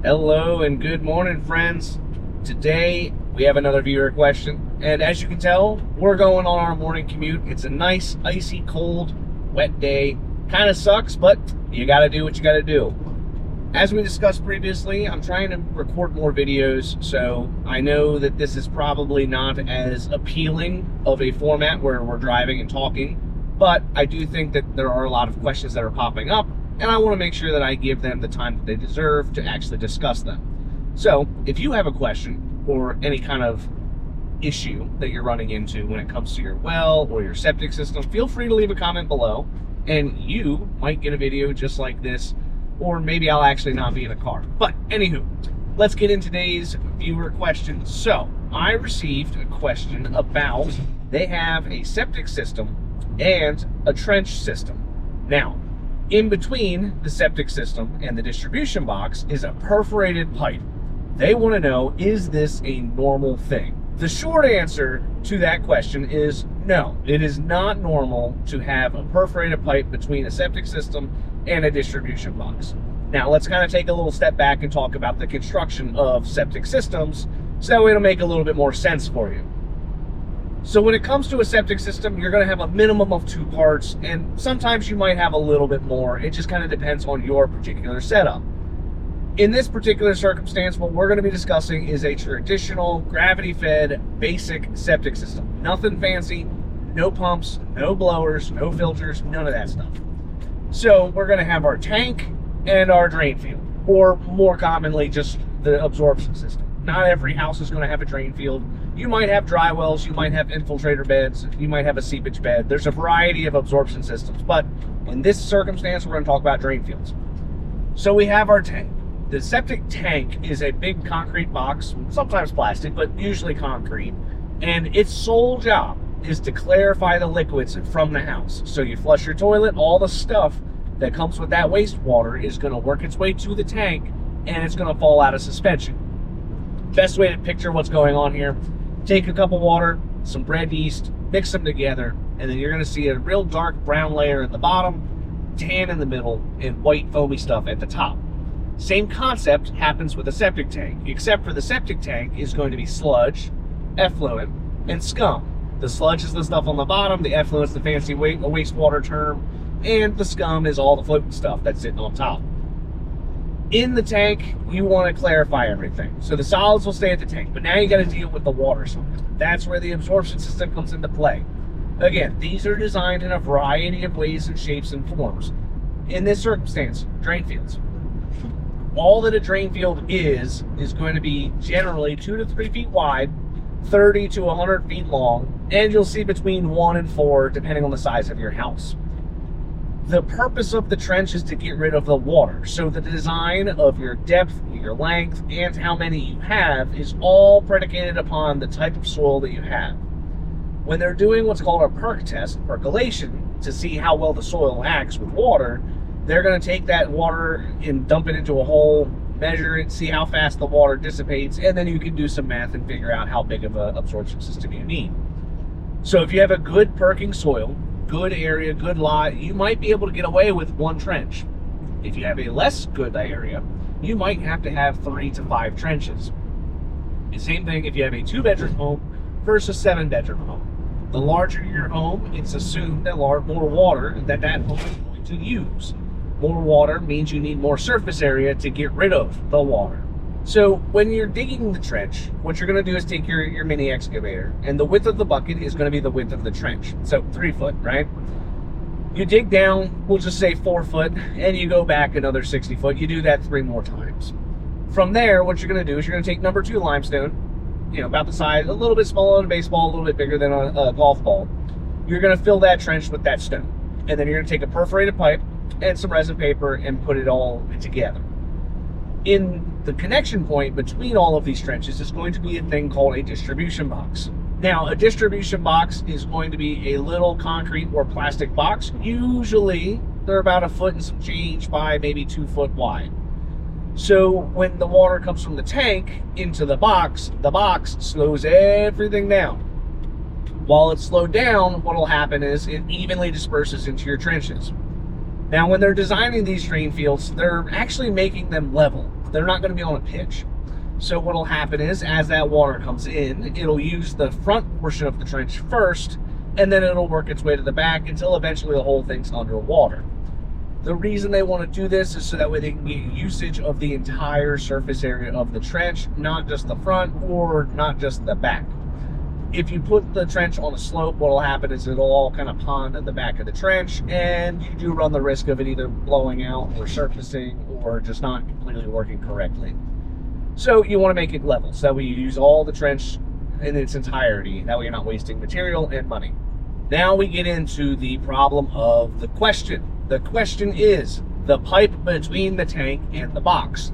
Hello and good morning, friends. Today we have another viewer question, and as you can tell, we're going on our morning commute. It's a nice, icy, cold, wet day. Kind of sucks, but you gotta do what you gotta do. As we discussed previously, I'm trying to record more videos, so I know that this is probably not as appealing of a format where we're driving and talking, but I do think that there are a lot of questions that are popping up, and I want to make sure that I give them the time that they deserve to actually discuss them. So if you have a question or any kind of issue that you're running into when it comes to your well or your septic system, feel free to leave a comment below, and you might get a video just like this, or maybe I'll actually not be in a car. But anywho, let's get into today's viewer questions. So I received a question about they have a septic system and a trench system. Now, in between the septic system and the distribution box is a perforated pipe. They want to know, is this a normal thing? The short answer to that question is no. It is not normal to have a perforated pipe between a septic system and a distribution box. Now, let's kind of take a little step back and talk about the construction of septic systems so it'll make a little bit more sense for you. So when it comes to a septic system, you're going to have a minimum of 2 parts, and sometimes you might have a little bit more. It just kind of depends on your particular setup. In this particular circumstance, what we're going to be discussing is a traditional gravity-fed basic septic system. Nothing fancy, no pumps, no blowers, no filters, none of that stuff. So we're going to have our tank and our drain field, or more commonly, just the absorption system. Not every house is going to have a drain field. You might have dry wells, you might have infiltrator beds, you might have a seepage bed. There's a variety of absorption systems, but in this circumstance, we're going to talk about drain fields. So we have our tank. The septic tank is a big concrete box, sometimes plastic, but usually concrete, and its sole job is to clarify the liquids from the house. So you flush your toilet, all the stuff that comes with that wastewater is going to work its way to the tank, and it's going to fall out of suspension. Best way to picture what's going on here: take a cup of water, some bread yeast, mix them together, and then you're going to see a real dark brown layer at the bottom, tan in the middle, and white foamy stuff at the top. Same concept happens with a septic tank, except for the septic tank is going to be sludge, effluent, and scum. The sludge is the stuff on the bottom, the effluent is the fancy wastewater term, and the scum is all the floating stuff that's sitting on top. In the tank, you want to clarify everything. So the solids will stay at the tank, but now you got to deal with the water side. That's where the absorption system comes into play. Again, these are designed in a variety of ways and shapes and forms. In this circumstance, drain fields. All that a drain field is going to be generally 2 to 3 feet wide, 30 to 100 feet long, and you'll see between 1 and 4 depending on the size of your house. The purpose of the trench is to get rid of the water. So the design of your depth, your length, and how many you have is all predicated upon the type of soil that you have. When they're doing what's called a perk test, percolation, to see how well the soil acts with water, they're going to take that water and dump it into a hole, measure it, see how fast the water dissipates, and then you can do some math and figure out how big of an absorption system you need. So if you have a good perking soil, good area, good lot, you might be able to get away with 1 trench. If you have a less good area, you might have to have 3 to 5 trenches. The same thing if you have a 2-bedroom home versus 7-bedroom home. The larger your home, it's assumed that more water that home is going to use. More water means you need more surface area to get rid of the water. So when you're digging the trench, what you're going to do is take your mini excavator, and the width of the bucket is going to be the width of the trench. So 3 foot, right? You dig down, we'll just say 4 foot, and you go back another 60 foot. You do that 3 more times. From there, what you're going to do is you're going to take number 2 limestone, about the size, a little bit smaller than a baseball, a little bit bigger than a golf ball. You're going to fill that trench with that stone. And then you're going to take a perforated pipe and some resin paper and put it all together. In the connection point between all of these trenches is going to be a thing called a distribution box. Now, a distribution box is going to be a little concrete or plastic box. Usually, they're about 1 foot and some change by maybe 2 foot wide. So when the water comes from the tank into the box slows everything down. While it's slowed down, what will happen is it evenly disperses into your trenches. Now, when they're designing these drain fields, they're actually making them level. they're not going to be on a pitch. So what will happen is, as that water comes in, it'll use the front portion of the trench first, and then it'll work its way to the back until eventually the whole thing's underwater. The reason they want to do this is so that way they can get usage of the entire surface area of the trench, not just the front or not just the back. If you put the trench on a slope, what will happen is it'll all kind of pond at the back of the trench, and you do run the risk of it either blowing out or surfacing or just not completely working correctly. So you want to make it level, so that way you use all the trench in its entirety. That way you're not wasting material and money. Now we get into the problem of the question. The question is the pipe between the tank and the box.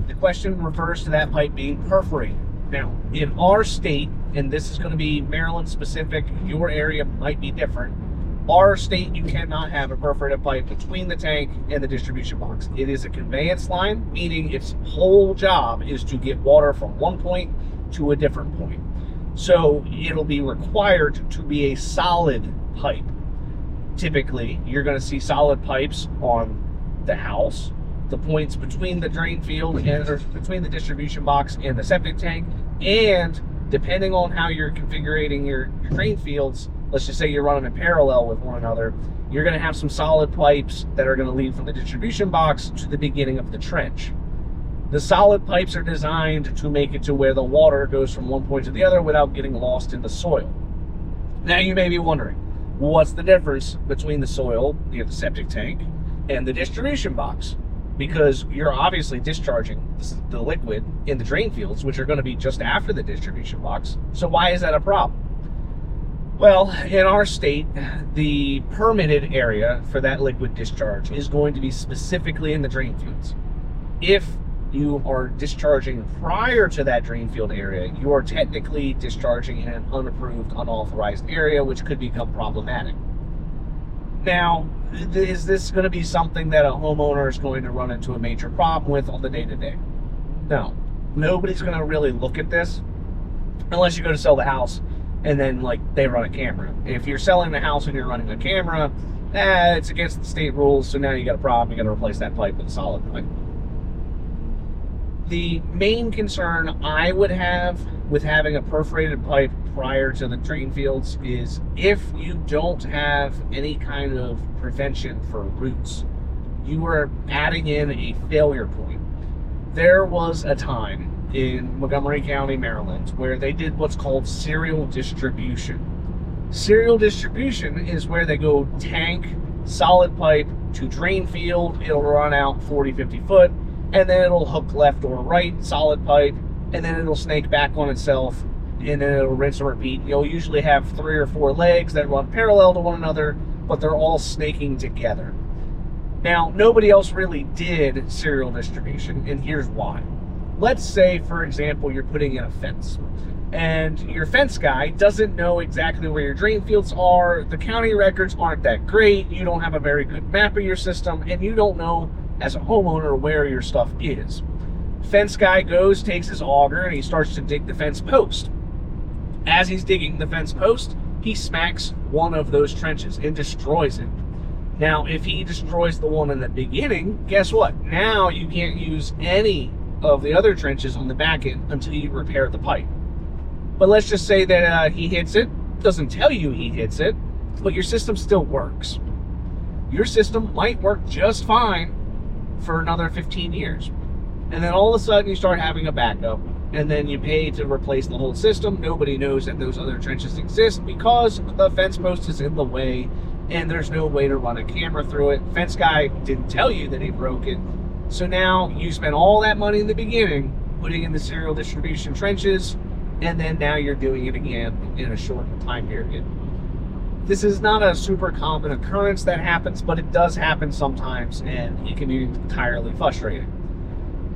The question refers to that pipe being perforated. Now, in our state, and this is going to be Maryland specific, your area might be different. Our state, you cannot have a perforated pipe between the tank and the distribution box. It is a conveyance line, meaning its whole job is to get water from one point to a different point. So it'll be required to be a solid pipe. Typically, you're going to see solid pipes on the house, the points between the drain field and or between the distribution box and the septic tank, and depending on how you're configuring your drain fields, let's just say you're running in parallel with one another, you're going to have some solid pipes that are going to lead from the distribution box to the beginning of the trench. The solid pipes are designed to make it to where the water goes from one point to the other without getting lost in the soil. Now you may be wondering, what's the difference between the soil near the septic tank and the distribution box? Because you're obviously discharging the liquid in the drain fields, which are going to be just after the distribution box. So why is that a problem? Well, in our state, the permitted area for that liquid discharge is going to be specifically in the drain fields. If you are discharging prior to that drain field area, you are technically discharging in an unapproved, unauthorized area, which could become problematic. Now, is this going to be something that a homeowner is going to run into a major problem with on the day-to-day? No. Nobody's going to really look at this unless you go to sell the house and then, like, they run a camera. If you're selling the house and you're running a camera, it's against the state rules, so now you got a problem. You got to replace that pipe with a solid pipe. The main concern I would have with having a perforated pipe prior to the drain fields is if you don't have any kind of prevention for roots, you are adding in a failure point. There was a time in Montgomery County, Maryland, where they did what's called serial distribution. Serial distribution is where they go tank, solid pipe to drain field. It'll run out 40, 50 foot, and then it'll hook left or right, solid pipe, and then it'll snake back on itself, and then it'll rinse and repeat. You'll usually have 3 or 4 legs that run parallel to one another, but they're all snaking together. Now, nobody else really did serial distribution, and here's why. Let's say, for example, you're putting in a fence, and your fence guy doesn't know exactly where your drain fields are. The county records aren't that great. You don't have a very good map of your system, and you don't know, as a homeowner, where your stuff is. Fence guy goes, takes his auger, and he starts to dig the fence post. As he's digging the fence post, he smacks one of those trenches and destroys it. Now, if he destroys the one in the beginning, guess what? Now you can't use any of the other trenches on the back end until you repair the pipe. But let's just say that he hits it, doesn't tell you he hits it, but your system still works. Your system might work just fine for another 15 years. And then all of a sudden you start having a backup, and then you pay to replace the whole system. Nobody knows that those other trenches exist because the fence post is in the way and there's no way to run a camera through it. Fence guy didn't tell you that he broke it. So now you spent all that money in the beginning putting in the serial distribution trenches, and then now you're doing it again in a short time period. This is not a super common occurrence that happens, but it does happen sometimes, and it can be entirely frustrating.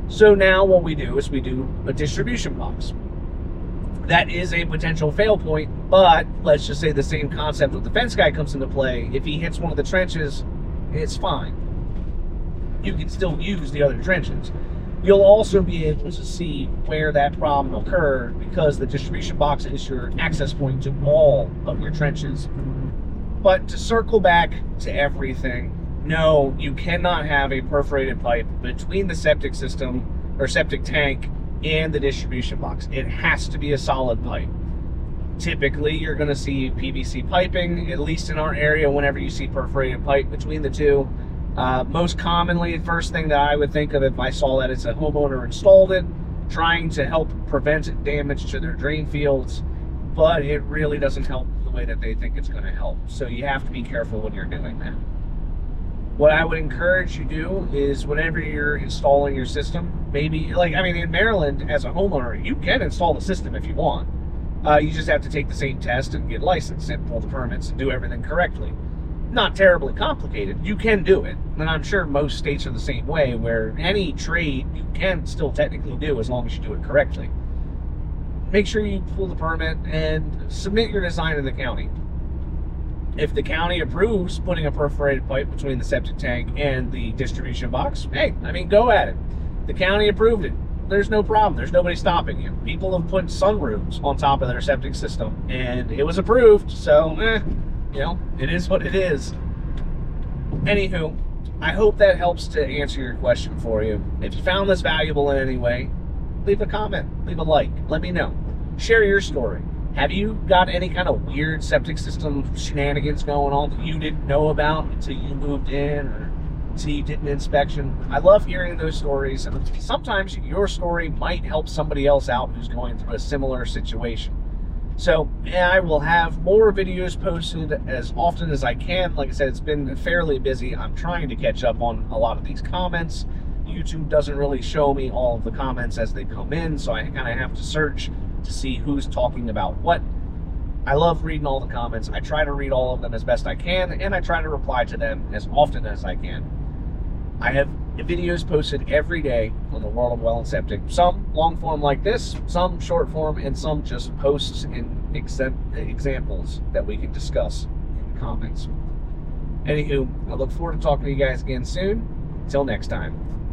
So now what we do is we do a distribution box. That is a potential fail point, but let's just say the same concept with the fence guy comes into play. If he hits one of the trenches, it's fine. You can still use the other trenches. You'll also be able to see where that problem occurred because the distribution box is your access point to all of your trenches. But to circle back to everything, no, you cannot have a perforated pipe between the septic system or septic tank and the distribution box. It has to be a solid pipe. Typically, you're going to see PVC piping, at least in our area, whenever you see perforated pipe between the two. Most commonly, the first thing that I would think of if I saw that it's a homeowner installed it, trying to help prevent damage to their drain fields, but it really doesn't help the way that they think it's going to help. So you have to be careful when you're doing that. What I would encourage you to do is whenever you're installing your system, maybe, like, I mean, in Maryland, as a homeowner, you can install the system if you want. You just have to take the same test and get licensed and pull the permits and do everything correctly. Not terribly complicated. You can do it. And I'm sure most states are the same way, where any trade you can still technically do as long as you do it correctly. Make sure you pull the permit and submit your design to the county. If the county approves putting a perforated pipe between the septic tank and the distribution box, hey, I mean, go at it. The county approved it. There's no problem. There's nobody stopping you. People have put sunroofs on top of their septic system, and it was approved, so, you know, it is what it is. Anywho, I hope that helps to answer your question for you. If you found this valuable in any way, leave a comment, leave a like, let me know. Share your story. Have you got any kind of weird septic system shenanigans going on that you didn't know about until you moved in or until you did an inspection? I love hearing those stories, and sometimes your story might help somebody else out who's going through a similar situation. So I will have more videos posted as often as I can. Like I said, it's been fairly busy. I'm trying to catch up on a lot of these comments. YouTube doesn't really show me all of the comments as they come in, so I kind of have to search to see who's talking about what. I love reading all the comments. I try to read all of them as best I can, and I try to reply to them as often as I can. I have videos posted every day on the World of Well and Septic. Some long form like this, some short form, and some just posts and examples that we can discuss in the comments. Anywho, I look forward to talking to you guys again soon. Until next time.